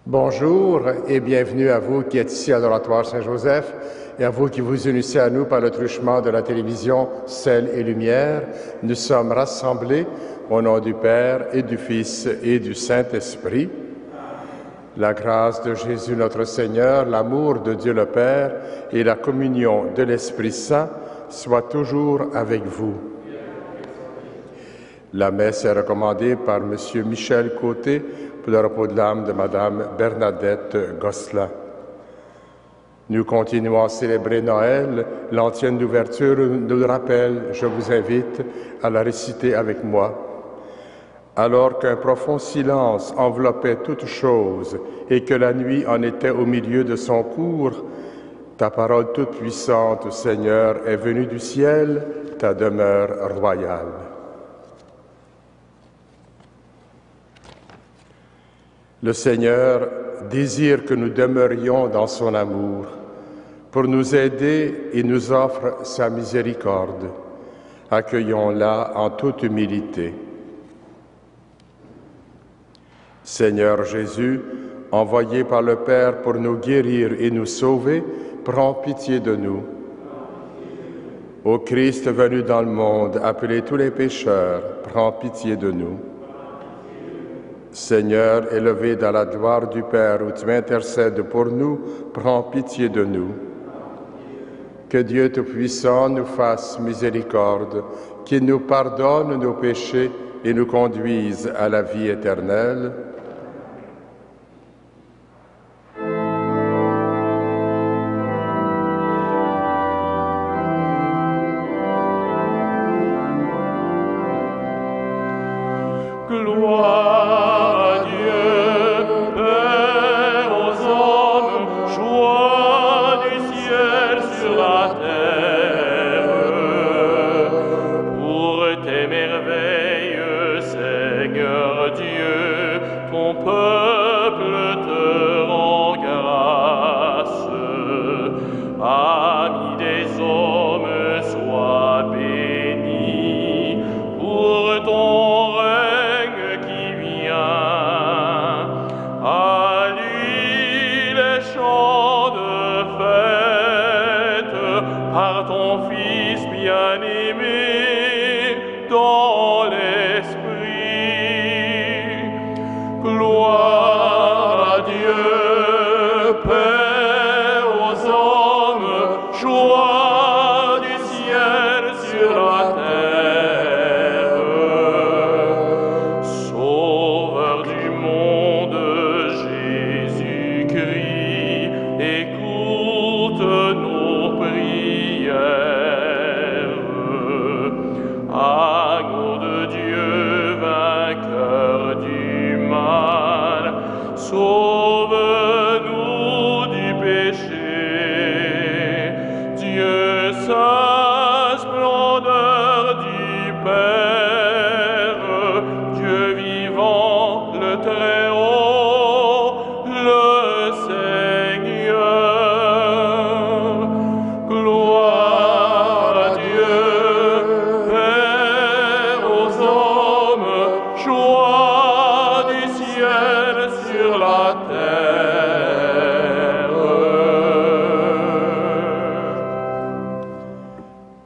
Bonjour et bienvenue à vous qui êtes ici à l'Oratoire Saint-Joseph et à vous qui vous unissez à nous par le truchement de la télévision Sel et Lumière. Nous sommes rassemblés au nom du Père et du Fils et du Saint-Esprit. La grâce de Jésus notre Seigneur, l'amour de Dieu le Père et la communion de l'Esprit Saint soient toujours avec vous. La messe est recommandée par M. Michel Côté pour le repos de l'âme de Mme Bernadette Gosselin. Nous continuons à célébrer Noël. L'antienne d'ouverture nous le rappelle. Je vous invite à la réciter avec moi. Alors qu'un profond silence enveloppait toutes choses et que la nuit en était au milieu de son cours, ta parole toute puissante, Seigneur, est venue du ciel, ta demeure royale. Le Seigneur désire que nous demeurions dans son amour. Pour nous aider, il nous offre sa miséricorde. Accueillons-la en toute humilité. Seigneur Jésus, envoyé par le Père pour nous guérir et nous sauver, prends pitié de nous. Ô Christ venu dans le monde, appelez tous les pécheurs, prends pitié de nous. Seigneur, élevé dans la gloire du Père, où tu intercèdes pour nous, prends pitié de nous. Que Dieu Tout-Puissant nous fasse miséricorde, qu'il nous pardonne nos péchés et nous conduise à la vie éternelle.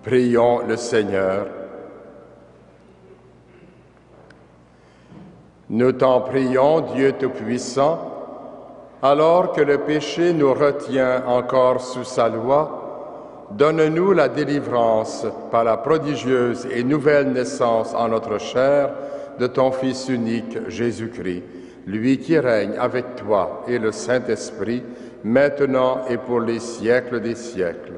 Prions le Seigneur. Nous t'en prions, Dieu Tout-Puissant, alors que le péché nous retient encore sous sa loi, donne-nous la délivrance par la prodigieuse et nouvelle naissance en notre chair de ton Fils unique, Jésus-Christ, lui qui règne avec toi et le Saint-Esprit, maintenant et pour les siècles des siècles.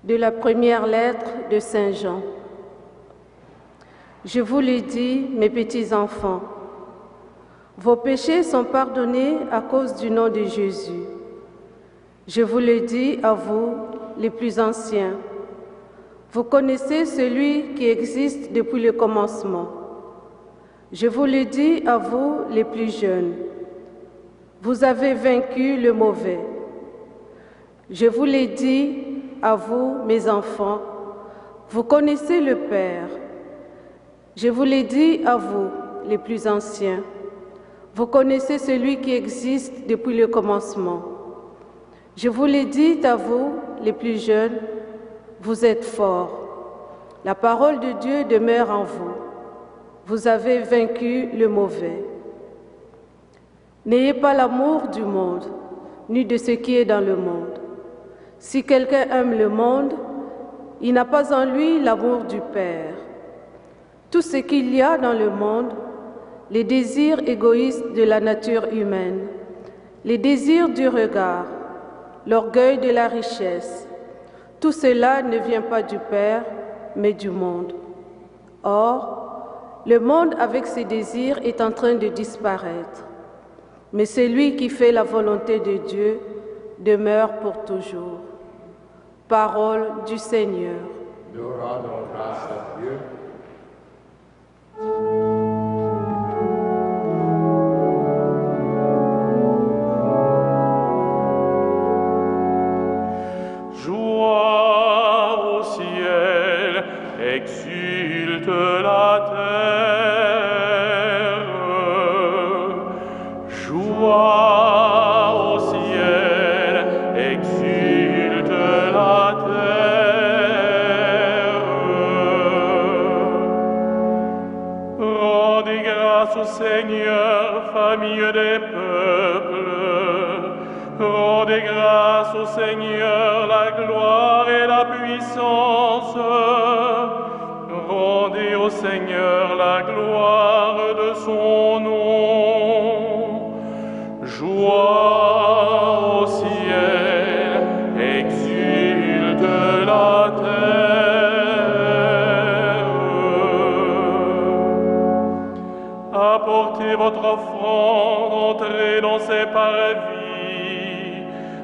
De la première lettre de Saint Jean. Je vous le dis, mes petits enfants, vos péchés sont pardonnés à cause du nom de Jésus. Je vous le dis à vous, les plus anciens. Vous connaissez celui qui existe depuis le commencement. Je vous le dis à vous, les plus jeunes. Vous avez vaincu le mauvais. Je vous l'ai dit à vous, mes enfants, vous connaissez le Père. Je vous l'ai dit à vous, les plus anciens, vous connaissez celui qui existe depuis le commencement. Je vous l'ai dit à vous, les plus jeunes, vous êtes forts. La parole de Dieu demeure en vous. Vous avez vaincu le mauvais. N'ayez pas l'amour du monde, ni de ce qui est dans le monde. Si quelqu'un aime le monde, il n'a pas en lui l'amour du Père. Tout ce qu'il y a dans le monde, les désirs égoïstes de la nature humaine, les désirs du regard, l'orgueil de la richesse, tout cela ne vient pas du Père, mais du monde. Or, le monde avec ses désirs est en train de disparaître. Mais celui qui fait la volonté de Dieu demeure pour toujours. Parole du Seigneur. Nous rendons grâce à Dieu. Joie au ciel, exulte la terre. Joie au ciel, exulte la terre. Rendez grâce au Seigneur, famille des peuples. Rendez grâce au Seigneur, la gloire et la puissance. Rendez au Seigneur la gloire de son nom. Joie au ciel, exulte la terre. Apportez votre offrande, entrez dans ses parvis.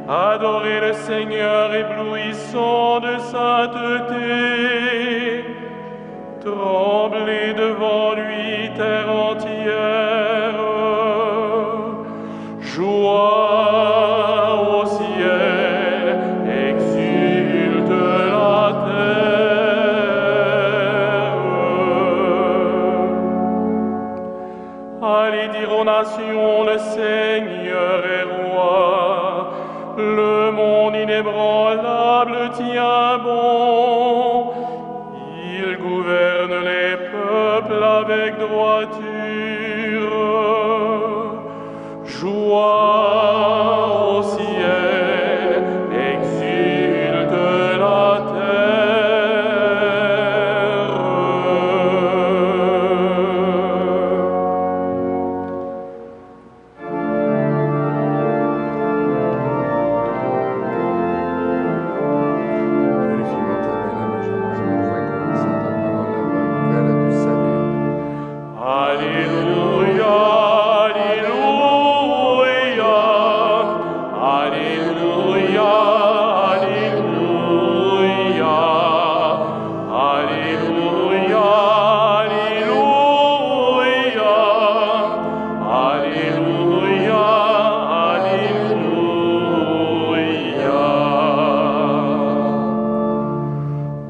Adorez le Seigneur, éblouissant de sainteté. Tremblez devant lui, terre entière. Joie au ciel, exulte la terre. Allez dire aux nations, le Seigneur est roi. Le monde inébranlable tient bon. Il gouverne les peuples avec droiture. Joie au ciel, exulte la terre.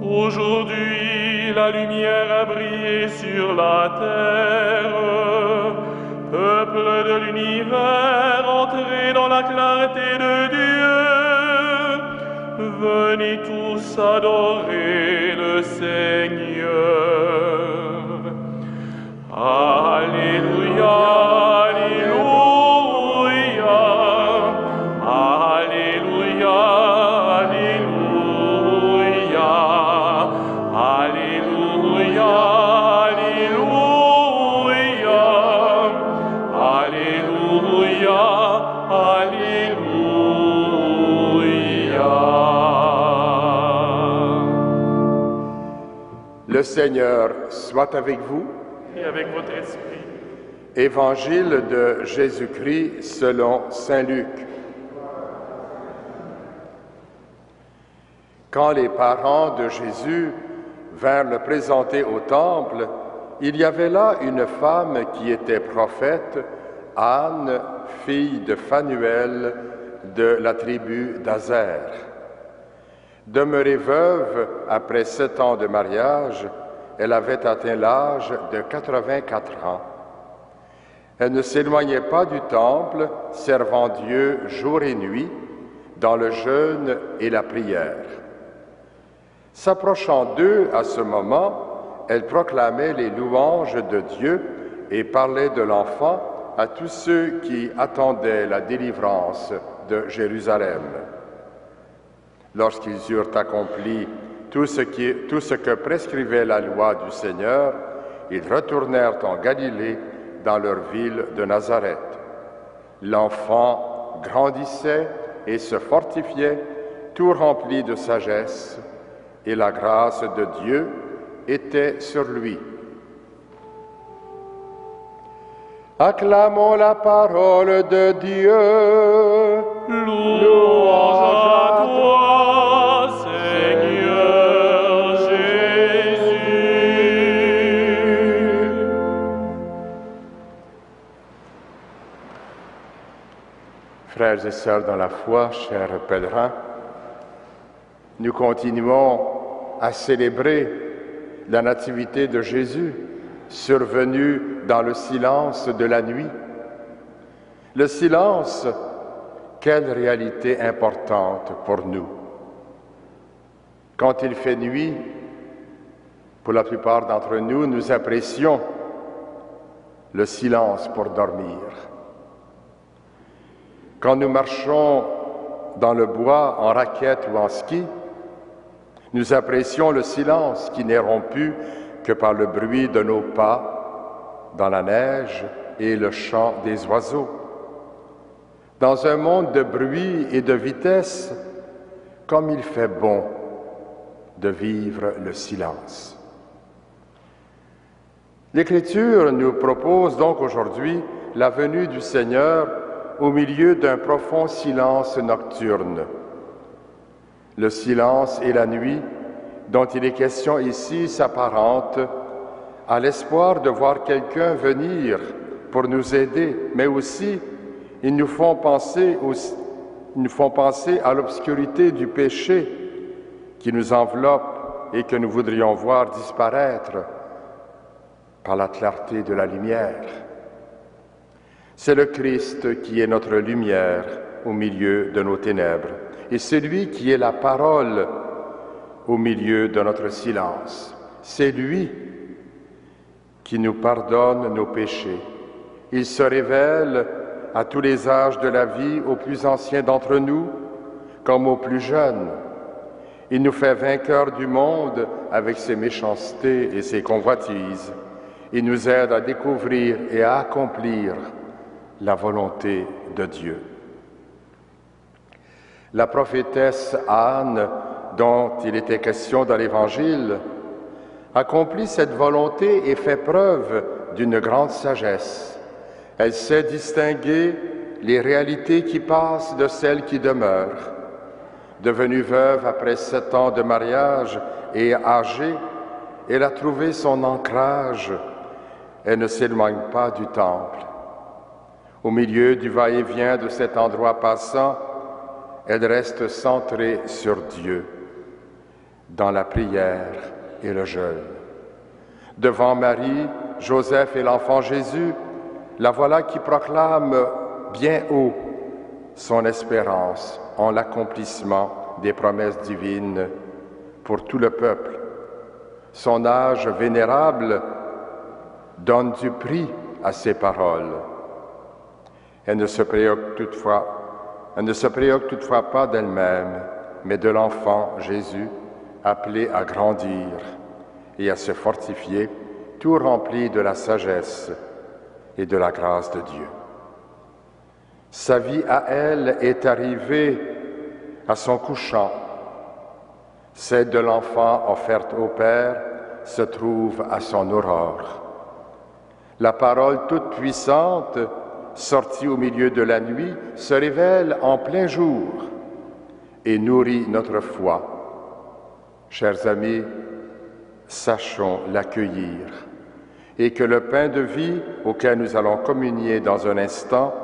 Aujourd'hui, la lumière a brillé sur la terre. Peuple de l'univers, entrez dans la clarté de Dieu. Venez tous adorer le Seigneur. Alléluia, alléluia, alléluia, alléluia, alléluia, alléluia, alléluia. Le Seigneur soit avec vous. Et avec votre esprit. Évangile de Jésus-Christ selon saint Luc. Quand les parents de Jésus vinrent le présenter au temple, il y avait là une femme qui était prophète, Anne, fille de Phanuel, de la tribu d'Azer. Demeurée veuve après 7 ans de mariage, elle avait atteint l'âge de 84 ans. Elle ne s'éloignait pas du temple, servant Dieu jour et nuit, dans le jeûne et la prière. S'approchant d'eux à ce moment, elle proclamait les louanges de Dieu et parlait de l'enfant à tous ceux qui attendaient la délivrance de Jérusalem. Lorsqu'ils eurent accompli tout ce que prescrivait la loi du Seigneur, ils retournèrent en Galilée, dans leur ville de Nazareth. L'enfant grandissait et se fortifiait, tout rempli de sagesse, et la grâce de Dieu était sur lui. Acclamons la parole de Dieu. Louange à toi, Seigneur Jésus. Frères et sœurs dans la foi, chers pèlerins, nous continuons à célébrer la nativité de Jésus, survenue dans le silence de la nuit. Le silence, quelle réalité importante pour nous. Quand il fait nuit, pour la plupart d'entre nous, nous apprécions le silence pour dormir. Quand nous marchons dans le bois en raquette ou en ski, nous apprécions le silence qui n'est rompu que par le bruit de nos pas dans la neige et le chant des oiseaux. Dans un monde de bruit et de vitesse, comme il fait bon de vivre le silence. L'Écriture nous propose donc aujourd'hui la venue du Seigneur au milieu d'un profond silence nocturne. Le silence et la nuit dont il est question ici s'apparentent à l'espoir de voir quelqu'un venir pour nous aider, mais aussi ils nous font penser à l'obscurité du péché qui nous enveloppe et que nous voudrions voir disparaître par la clarté de la lumière. C'est le Christ qui est notre lumière au milieu de nos ténèbres, et c'est lui qui est la parole au milieu de notre silence. C'est lui qui nous pardonne nos péchés. Il se révèle à tous les âges de la vie, aux plus anciens d'entre nous comme aux plus jeunes. Il nous fait vainqueurs du monde avec ses méchancetés et ses convoitises. Il nous aide à découvrir et à accomplir la volonté de Dieu. La prophétesse Anne, dont il était question dans l'Évangile, accomplit cette volonté et fait preuve d'une grande sagesse. Elle sait distinguer les réalités qui passent de celles qui demeurent. Devenue veuve après 7 ans de mariage et âgée, elle a trouvé son ancrage. Elle ne s'éloigne pas du temple. Au milieu du va-et-vient de cet endroit passant, elle reste centrée sur Dieu, dans la prière et le jeûne. Devant Marie, Joseph et l'enfant Jésus, la voilà qui proclame bien haut son espérance en l'accomplissement des promesses divines pour tout le peuple. Son âge vénérable donne du prix à ses paroles. Elle ne se préoccupe toutefois pas d'elle-même, mais de l'enfant Jésus, appelé à grandir et à se fortifier, tout rempli de la sagesse et de la grâce de Dieu. Sa vie à elle est arrivée à son couchant. Celle de l'enfant offerte au Père se trouve à son aurore. La parole toute puissante, sortie au milieu de la nuit, se révèle en plein jour et nourrit notre foi. Chers amis, sachons l'accueillir et que le pain de vie auquel nous allons communier dans un instant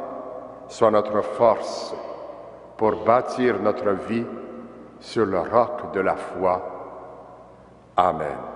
soit notre force pour bâtir notre vie sur le roc de la foi. Amen.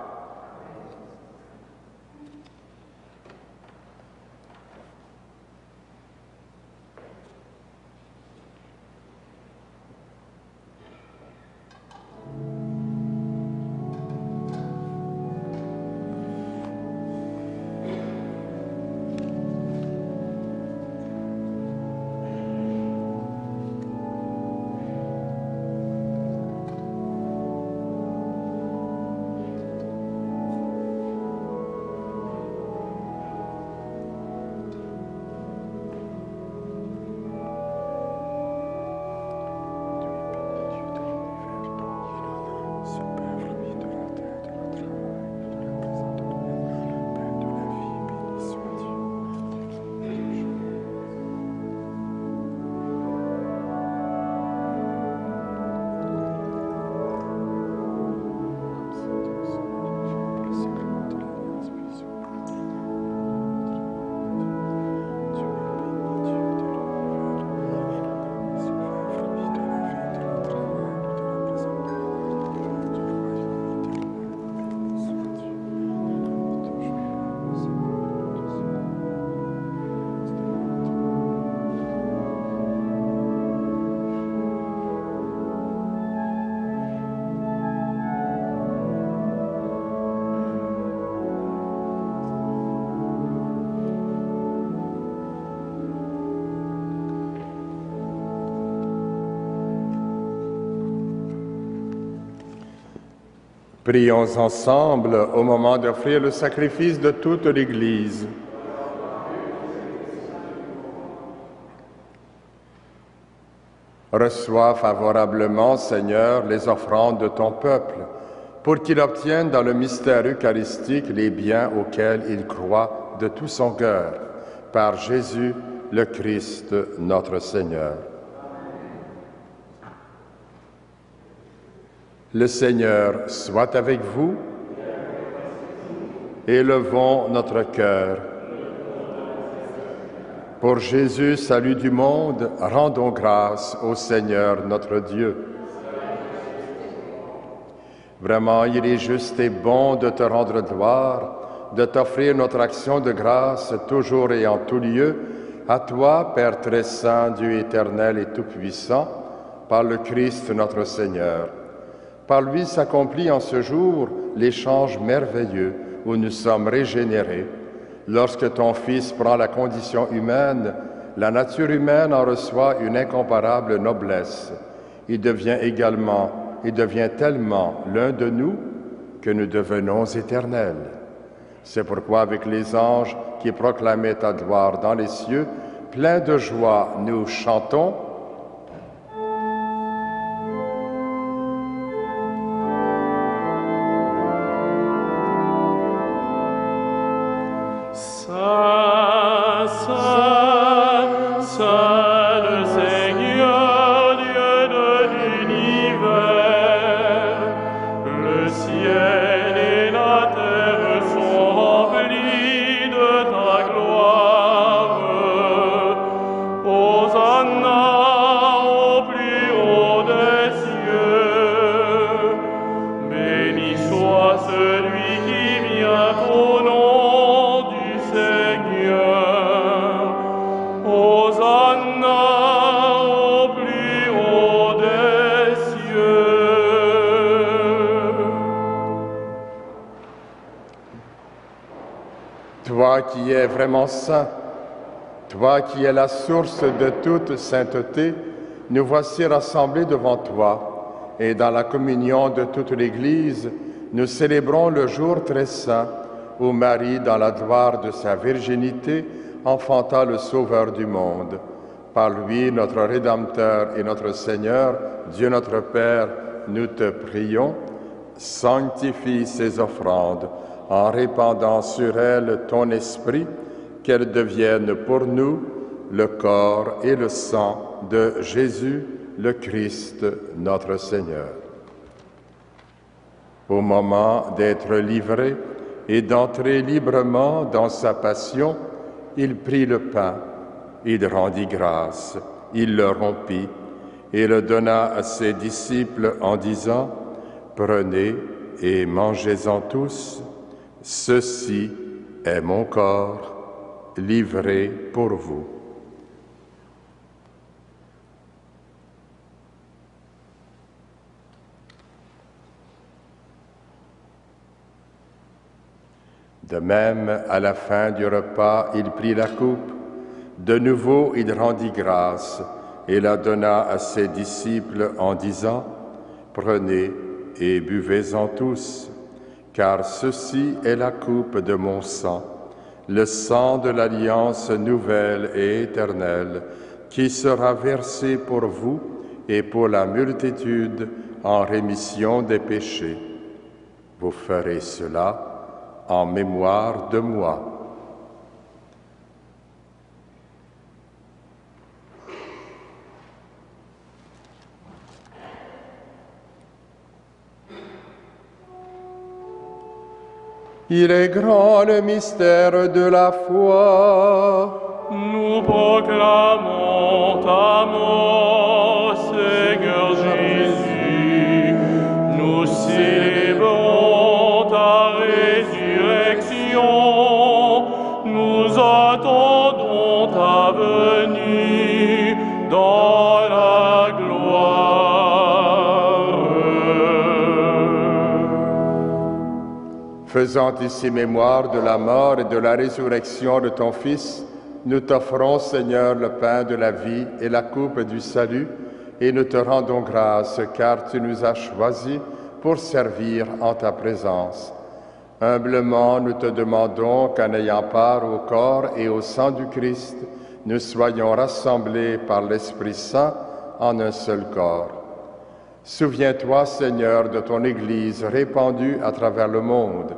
Prions ensemble au moment d'offrir le sacrifice de toute l'Église. Reçois favorablement, Seigneur, les offrandes de ton peuple, pour qu'il obtienne dans le mystère eucharistique les biens auxquels il croit de tout son cœur, par Jésus le Christ, notre Seigneur. Le Seigneur soit avec vous. Élevons notre cœur. Pour Jésus, salut du monde, rendons grâce au Seigneur notre Dieu. Vraiment, il est juste et bon de te rendre gloire, de t'offrir notre action de grâce toujours et en tout lieu, à toi, Père très saint, Dieu éternel et tout-puissant, par le Christ notre Seigneur. Par lui s'accomplit en ce jour l'échange merveilleux où nous sommes régénérés. Lorsque ton Fils prend la condition humaine, la nature humaine en reçoit une incomparable noblesse. Il devient tellement l'un de nous que nous devenons éternels. C'est pourquoi avec les anges qui proclamaient ta gloire dans les cieux, pleins de joie, nous chantons. Toi qui es vraiment saint, toi qui es la source de toute sainteté, nous voici rassemblés devant toi, et dans la communion de toute l'Église, nous célébrons le jour très saint où Marie, dans la gloire de sa virginité, enfanta le Sauveur du monde. Par lui, notre Rédempteur et notre Seigneur, Dieu notre Père, nous te prions, sanctifie ces offrandes, en répandant sur elles ton esprit, qu'elles deviennent pour nous le corps et le sang de Jésus, le Christ, notre Seigneur. Au moment d'être livré et d'entrer librement dans sa passion, il prit le pain, il rendit grâce, il le rompit et le donna à ses disciples en disant, « Prenez et mangez-en tous, ceci est mon corps livré pour vous. » De même, à la fin du repas, il prit la coupe. De nouveau, il rendit grâce et la donna à ses disciples en disant, « Prenez et buvez-en tous, car ceci est la coupe de mon sang, le sang de l'alliance nouvelle et éternelle, qui sera versé pour vous et pour la multitude en rémission des péchés. Vous ferez cela en mémoire de moi. » Il est grand le mystère de la foi. Nous proclamons ta mort, Seigneur Jésus. Nous célébrons ta résurrection. Nous attendons ta venue dans la gloire. Faisant ici mémoire de la mort et de la résurrection de ton Fils, nous t'offrons, Seigneur, le pain de la vie et la coupe du salut, et nous te rendons grâce, car tu nous as choisis pour servir en ta présence. Humblement, nous te demandons qu'en ayant part au corps et au sang du Christ, nous soyons rassemblés par l'Esprit Saint en un seul corps. Souviens-toi, Seigneur, de ton Église répandue à travers le monde.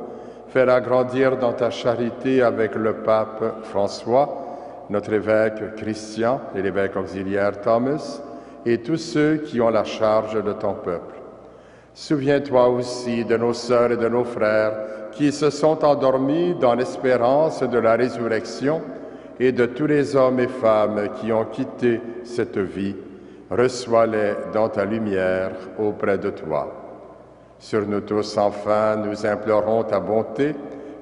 Fais-la grandir dans ta charité avec le pape François, notre évêque Christian et l'évêque auxiliaire Thomas, et tous ceux qui ont la charge de ton peuple. Souviens-toi aussi de nos sœurs et de nos frères qui se sont endormis dans l'espérance de la résurrection et de tous les hommes et femmes qui ont quitté cette vie. Reçois-les dans ta lumière auprès de toi. Sur nous tous, enfin, nous implorons ta bonté.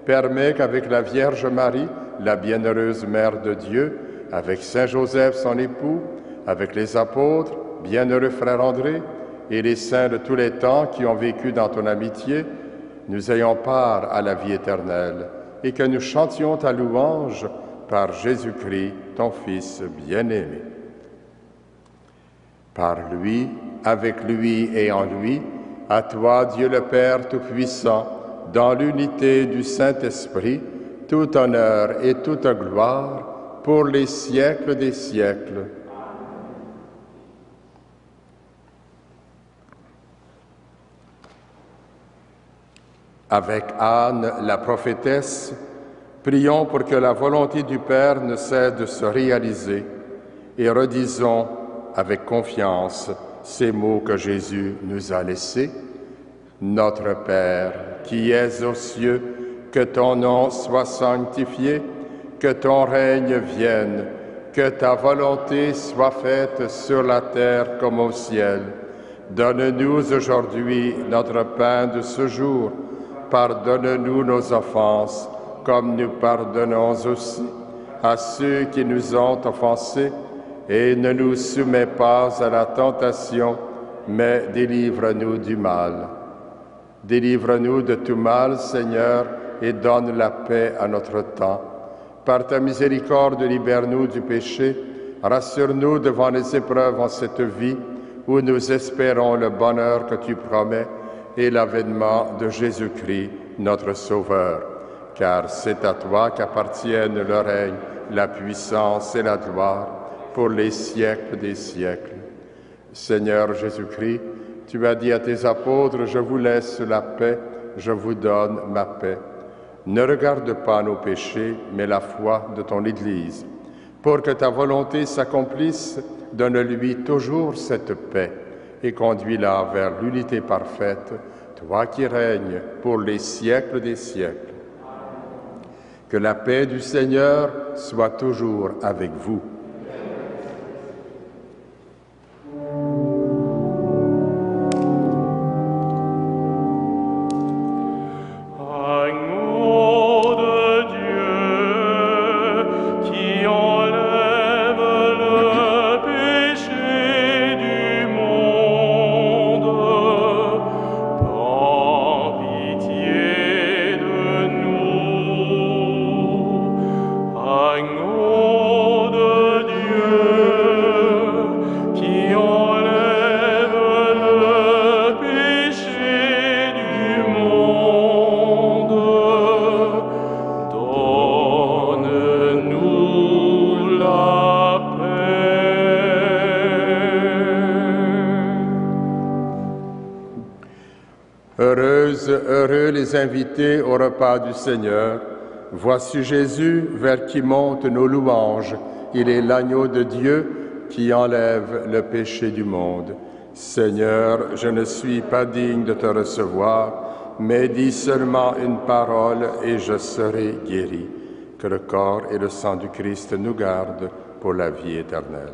Permets qu'avec la Vierge Marie, la bienheureuse Mère de Dieu, avec Saint Joseph, son époux, avec les apôtres, bienheureux frère André, et les saints de tous les temps qui ont vécu dans ton amitié, nous ayons part à la vie éternelle, et que nous chantions ta louange par Jésus-Christ, ton Fils bien-aimé. Par lui, avec lui et en lui, à toi, Dieu le Père Tout-Puissant, dans l'unité du Saint-Esprit, tout honneur et toute gloire pour les siècles des siècles. Avec Anne, la prophétesse, prions pour que la volonté du Père ne cesse de se réaliser et redisons avec confiance ces mots que Jésus nous a laissés. Notre Père, qui es aux cieux, que ton nom soit sanctifié, que ton règne vienne, que ta volonté soit faite sur la terre comme au ciel. Donne-nous aujourd'hui notre pain de ce jour. Pardonne-nous nos offenses, comme nous pardonnons aussi à ceux qui nous ont offensés, et ne nous soumets pas à la tentation, mais délivre-nous du mal. Délivre-nous de tout mal, Seigneur, et donne la paix à notre temps. Par ta miséricorde, libère-nous du péché, rassure-nous devant les épreuves en cette vie, où nous espérons le bonheur que tu promets et l'avènement de Jésus-Christ, notre Sauveur. Car c'est à toi qu'appartiennent le règne, la puissance et la gloire, pour les siècles des siècles. Seigneur Jésus-Christ, tu as dit à tes apôtres, « Je vous laisse la paix, je vous donne ma paix. » Ne regarde pas nos péchés, mais la foi de ton Église. Pour que ta volonté s'accomplisse, donne-lui toujours cette paix et conduis-la vers l'unité parfaite, toi qui règnes pour les siècles des siècles. Que la paix du Seigneur soit toujours avec vous. Heureux les invités au repas du Seigneur. Voici Jésus vers qui montent nos louanges. Il est l'agneau de Dieu qui enlève le péché du monde. Seigneur, je ne suis pas digne de te recevoir, mais dis seulement une parole et je serai guéri. Que le corps et le sang du Christ nous gardent pour la vie éternelle.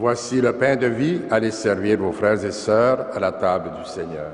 Voici le pain de vie, allez servir vos frères et sœurs à la table du Seigneur.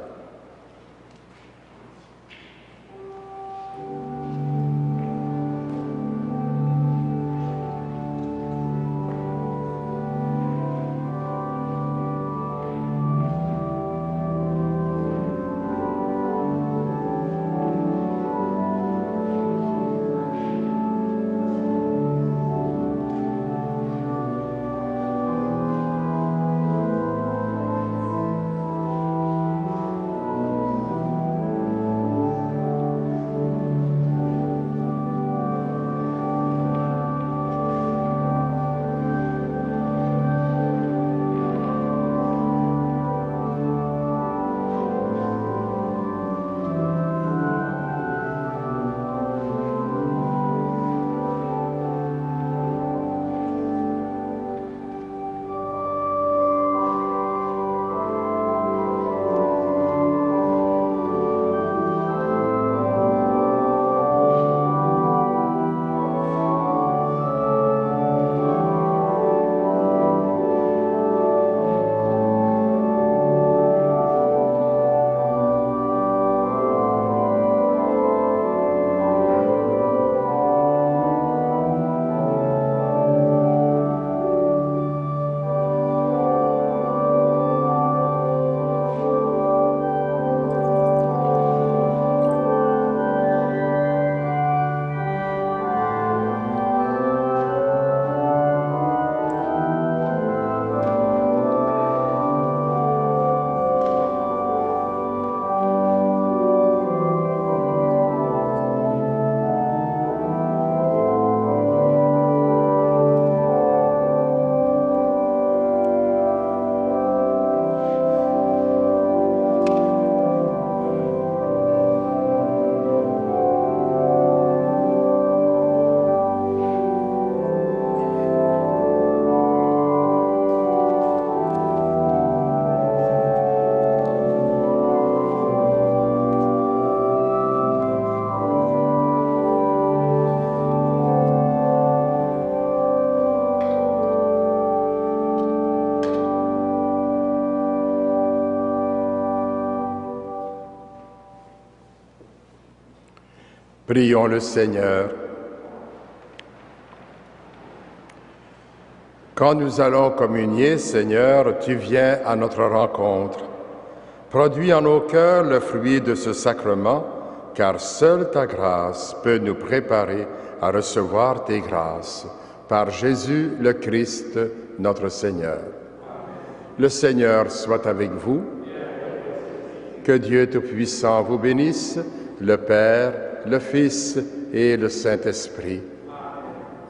Prions le Seigneur. Quand nous allons communier, Seigneur, tu viens à notre rencontre. Produis en nos cœurs le fruit de ce sacrement, car seule ta grâce peut nous préparer à recevoir tes grâces. Par Jésus le Christ, notre Seigneur. Le Seigneur soit avec vous. Que Dieu Tout-Puissant vous bénisse, le Père, le Fils et le Saint-Esprit.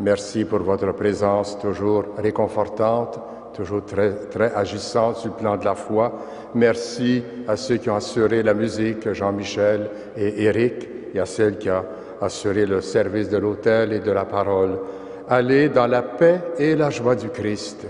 Merci pour votre présence toujours réconfortante, toujours très agissante sur le plan de la foi. Merci à ceux qui ont assuré la musique, Jean-Michel et Éric, et à celle qui a assuré le service de l'autel et de la parole. Allez dans la paix et la joie du Christ.